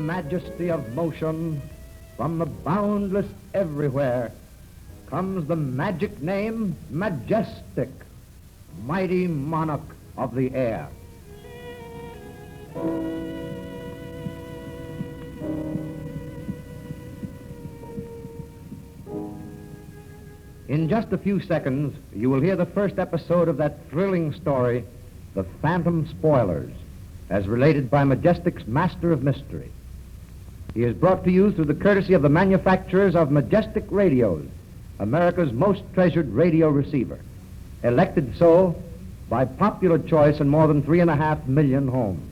majesty of motion, from the boundless everywhere, comes the magic name Majestic, mighty monarch of the air. In just a few seconds, you will hear the first episode of that thrilling story, The Phantom Spoilers, as related by Majestic's Master of Mystery. He is brought to you through the courtesy of the manufacturers of Majestic Radios, America's most treasured radio receiver, elected so by popular choice in more than 3.5 million homes.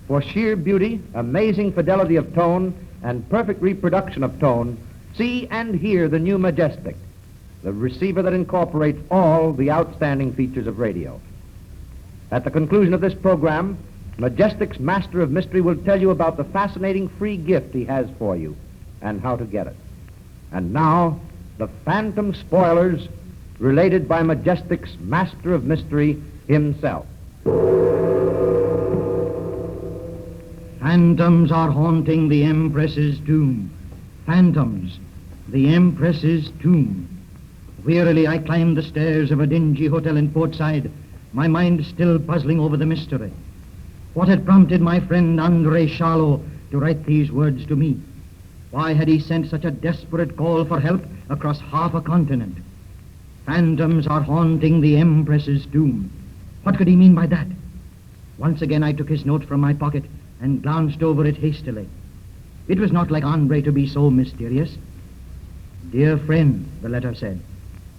For sheer beauty, amazing fidelity of tone, and perfect reproduction of tone, see and hear the new Majestic, the receiver that incorporates all the outstanding features of radio. At the conclusion of this program, Majestic's Master of Mystery will tell you about the fascinating free gift he has for you and how to get it. And now, the Phantom Spoilers, related by Majestic's Master of Mystery himself. Phantoms are haunting the Empress's tomb. Phantoms, the Empress's tomb. Wearily I climbed the stairs of a dingy hotel in Portside, my mind still puzzling over the mystery. What had prompted my friend André Charlot to write these words to me? Why had he sent such a desperate call for help across half a continent? Phantoms are haunting the Empress's tomb. What could he mean by that? Once again I took his note from my pocket and glanced over it hastily. It was not like André to be so mysterious. Dear friend, the letter said,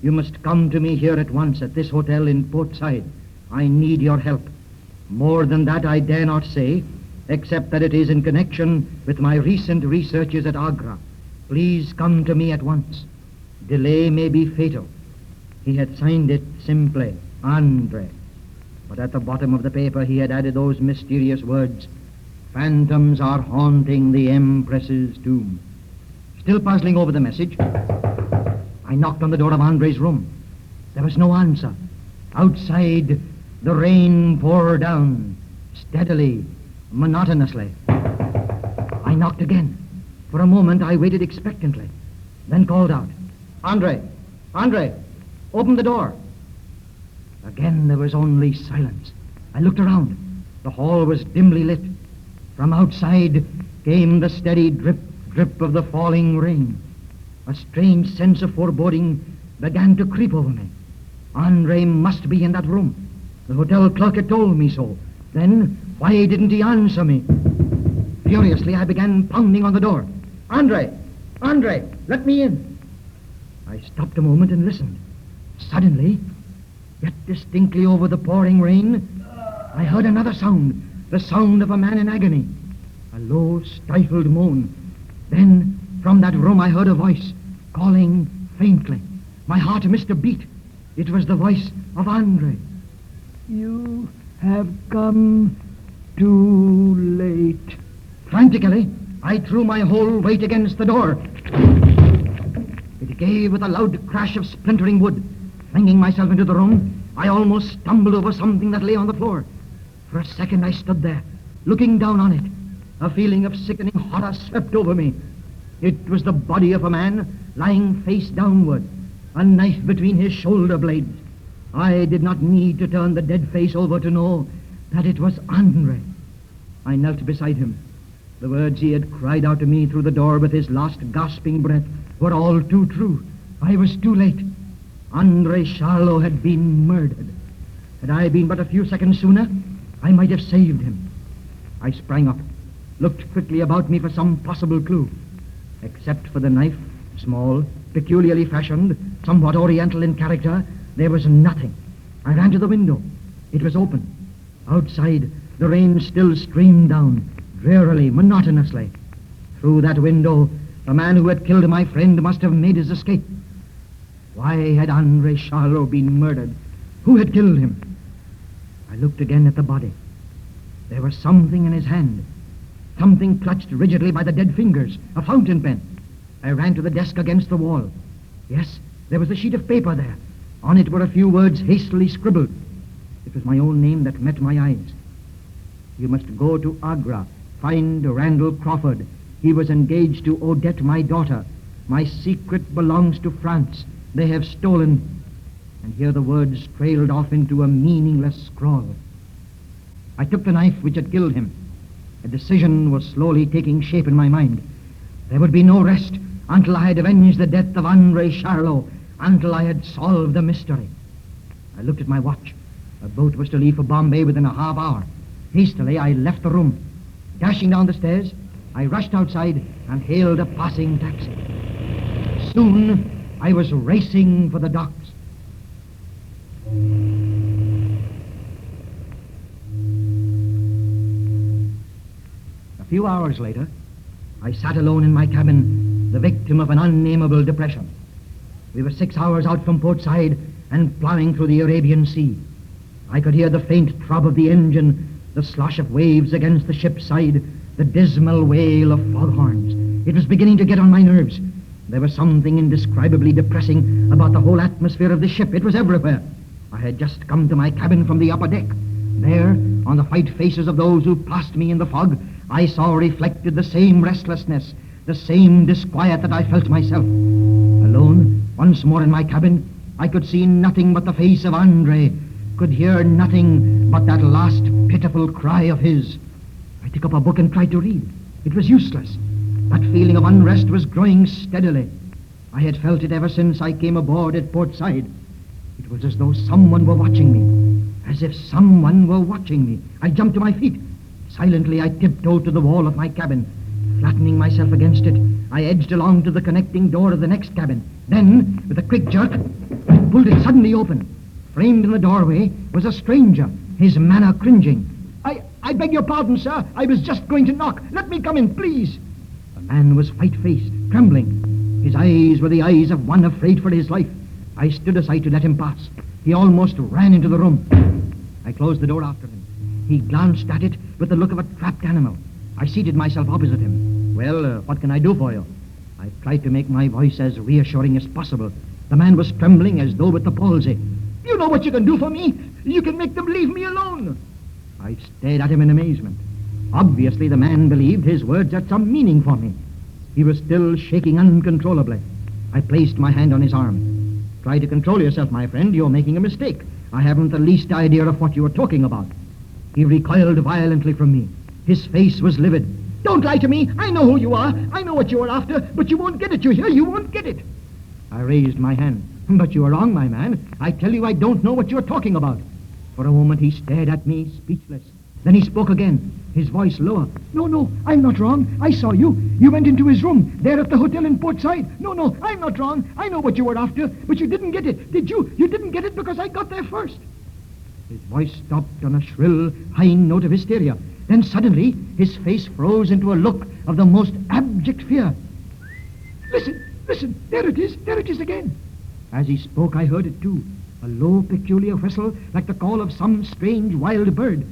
you must come to me here at once at this hotel in Portside. I need your help. More than that I dare not say, except that it is in connection with my recent researches at Agra. Please come to me at once. Delay may be fatal. He had signed it simply, André. But at the bottom of the paper he had added those mysterious words, Phantoms are haunting the Empress's tomb. Still puzzling over the message, I knocked on the door of André's room. There was no answer. Outside, the rain poured down, steadily, monotonously. I knocked again. For a moment, I waited expectantly, then called out, André, open the door. Again, there was only silence. I looked around. The hall was dimly lit. From outside came the steady drip, drip of the falling rain. A strange sense of foreboding began to creep over me. André must be in that room. The hotel clerk had told me so. Then, why didn't he answer me? Furiously, I began pounding on the door. André, let me in. I stopped a moment and listened. Suddenly, yet distinctly over the pouring rain, I heard another sound, the sound of a man in agony. A low, stifled moan. Then, from that room, I heard a voice, calling faintly. My heart missed a beat. It was the voice of André. You have come too late. Frantically, I threw my whole weight against the door. It gave with a loud crash of splintering wood. Flinging myself into the room, I almost stumbled over something that lay on the floor. For a second, I stood there, looking down on it. A feeling of sickening horror swept over me. It was the body of a man lying face downward, a knife between his shoulder blades. I did not need to turn the dead face over to know that it was André. I knelt beside him. The words he had cried out to me through the door with his last gasping breath were all too true. I was too late. André Charlot had been murdered. Had I been but a few seconds sooner, I might have saved him. I sprang up, looked quickly about me for some possible clue. Except for the knife, small, peculiarly fashioned, somewhat oriental in character, there was nothing. I ran to the window. It was open. Outside, the rain still streamed down, drearily, monotonously. Through that window, the man who had killed my friend must have made his escape. Why had André Charlot been murdered? Who had killed him? I looked again at the body. There was something in his hand. Something clutched rigidly by the dead fingers, a fountain pen. I ran to the desk against the wall. Yes, there was a sheet of paper there. On it were a few words hastily scribbled. It was my own name that met my eyes. You must go to Agra Find Randall Crawford. He was engaged to Odette, my daughter. My secret belongs to France. They have stolen. And here the words trailed off into a meaningless scrawl. I took the knife which had killed him. A decision was slowly taking shape in my mind. There would be no rest until I had avenged the death of Andre Charlot, until I had solved the mystery. I looked at my watch. A boat was to leave for Bombay within a half hour. Hastily, I left the room. Dashing down the stairs, I rushed outside and hailed a passing taxi. Soon, I was racing for the docks. A few hours later, I sat alone in my cabin, the victim of an unnameable depression. We were 6 hours out from Port Said and plowing through the Arabian Sea. I could hear the faint throb of the engine, the slosh of waves against the ship's side, the dismal wail of foghorns. It was beginning to get on my nerves. There was something indescribably depressing about the whole atmosphere of the ship. It was everywhere. I had just come to my cabin from the upper deck. There, on the white faces of those who passed me in the fog, I saw reflected the same restlessness, the same disquiet that I felt myself. Alone, once more in my cabin, I could see nothing but the face of Andre, could hear nothing but that last pitiful cry of his. I took up a book and tried to read. It was useless. That feeling of unrest was growing steadily. I had felt it ever since I came aboard at Port Said. It was as though someone were watching me. As if someone were watching me. I jumped to my feet. Silently, I tiptoed to the wall of my cabin. Flattening myself against it, I edged along to the connecting door of the next cabin. Then, with a quick jerk, I pulled it suddenly open. Framed in the doorway was a stranger, his manner cringing. I beg your pardon, sir. I was just going to knock. Let me come in, please. The man was white-faced, trembling. His eyes were the eyes of one afraid for his life. I stood aside to let him pass. He almost ran into the room. I closed the door after him. He glanced at it with the look of a trapped animal. I seated myself opposite him. Well, what can I do for you? I tried to make my voice as reassuring as possible. The man was trembling as though with the palsy. You know what you can do for me. You can make them leave me alone. I stared at him in amazement. Obviously, the man believed his words had some meaning for me. He was still shaking uncontrollably. I placed my hand on his arm. Try to control yourself, my friend. You're making a mistake. I haven't the least idea of what you are talking about. He recoiled violently from me. His face was livid. Don't lie to me. I know who you are. I know what you are after, but you won't get it, you hear? You won't get it. I raised my hand. But you are wrong, my man. I tell you I don't know what you're talking about. For a moment he stared at me, speechless. Then he spoke again, his voice lower. No, I'm not wrong. I saw you. You went into his room, there at the hotel in Port Said. No, I'm not wrong. I know what you were after, but you didn't get it. Did you? You didn't get it because I got there first. His voice stopped on a shrill, high note of hysteria. Then suddenly, his face froze into a look of the most abject fear. Listen, there it is again. As he spoke, I heard it too. A low, peculiar whistle, like the call of some strange wild bird.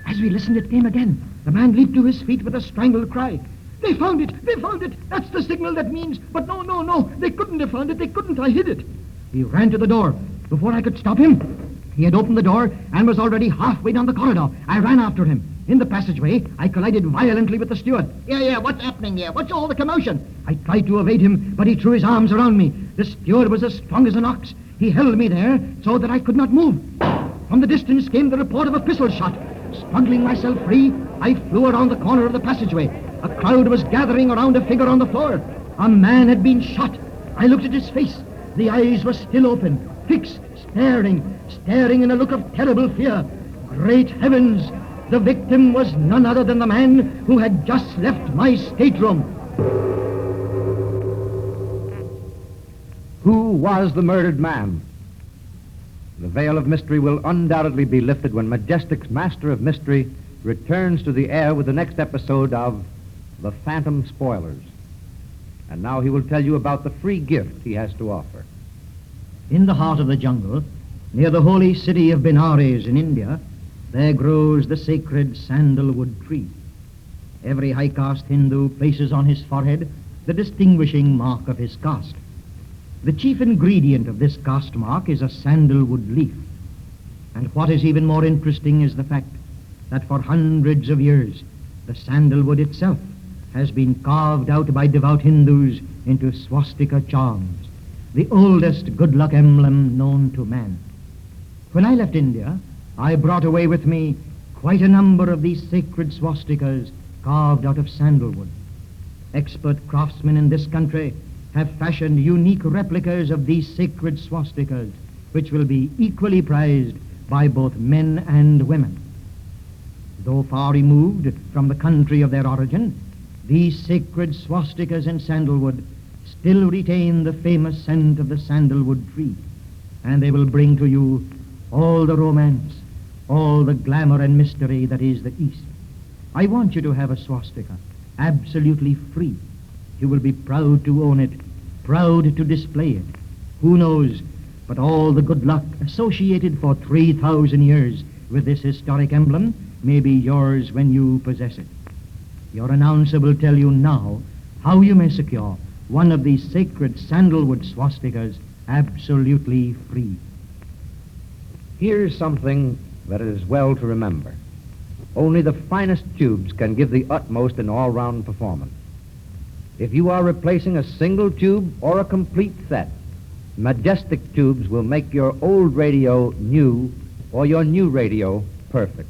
As we listened, it came again. The man leaped to his feet with a strangled cry. They found it! That's the signal that means. But no, they couldn't have found it. They couldn't. I hid it. He ran to the door. Before I could stop him, he had opened the door and was already halfway down the corridor. I ran after him. In the passageway, I collided violently with the steward. Yeah, what's happening here? What's all the commotion? I tried to evade him, but he threw his arms around me. The steward was as strong as an ox. He held me there so that I could not move. From the distance came the report of a pistol shot. Struggling myself free, I flew around the corner of the passageway. A crowd was gathering around a figure on the floor. A man had been shot. I looked at his face. The eyes were still open, fixed, staring in a look of terrible fear. Great heavens! The victim was none other than the man who had just left my stateroom. Who was the murdered man? The veil of mystery will undoubtedly be lifted when Majestic's Master of Mystery returns to the air with the next episode of The Phantom Spoilers. And now he will tell you about the free gift he has to offer. In the heart of the jungle, near the holy city of Benares in India, there grows the sacred sandalwood tree. Every high-caste Hindu places on his forehead the distinguishing mark of his caste. The chief ingredient of this caste mark is a sandalwood leaf. And what is even more interesting is the fact that for hundreds of years, The sandalwood itself has been carved out by devout Hindus into swastika charms, the oldest good luck emblem known to man. When I left India, I brought away with me quite a number of these sacred swastikas carved out of sandalwood. Expert craftsmen in this country have fashioned unique replicas of these sacred swastikas, which will be equally prized by both men and women. Though far removed from the country of their origin, these sacred swastikas in sandalwood still retain the famous scent of the sandalwood tree, and they will bring to you all the romance, all the glamour and mystery that is the East. I want you to have a swastika, absolutely free. You will be proud to own it, proud to display it. Who knows but all the good luck associated for 3,000 years with this historic emblem may be yours when you possess it. Your announcer will tell you now how you may secure one of these sacred sandalwood swastikas absolutely free. Here's something that is well to remember. Only the finest tubes can give the utmost in all-round performance. If you are replacing a single tube or a complete set, Majestic tubes will make your old radio new or your new radio perfect.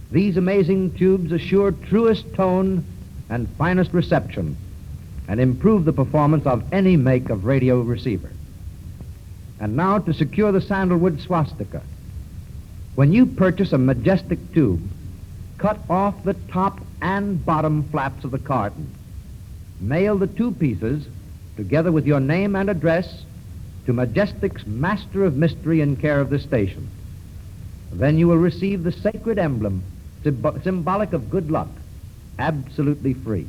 These amazing tubes assure truest tone and finest reception and improve the performance of any make of radio receiver. And now to secure the sandalwood swastika. When you purchase a Majestic tube, cut off the top and bottom flaps of the carton. Mail the two pieces, together with your name and address, to Majestic's Master of Mystery in care of this station. Then you will receive the sacred emblem, symbolic of good luck, absolutely free.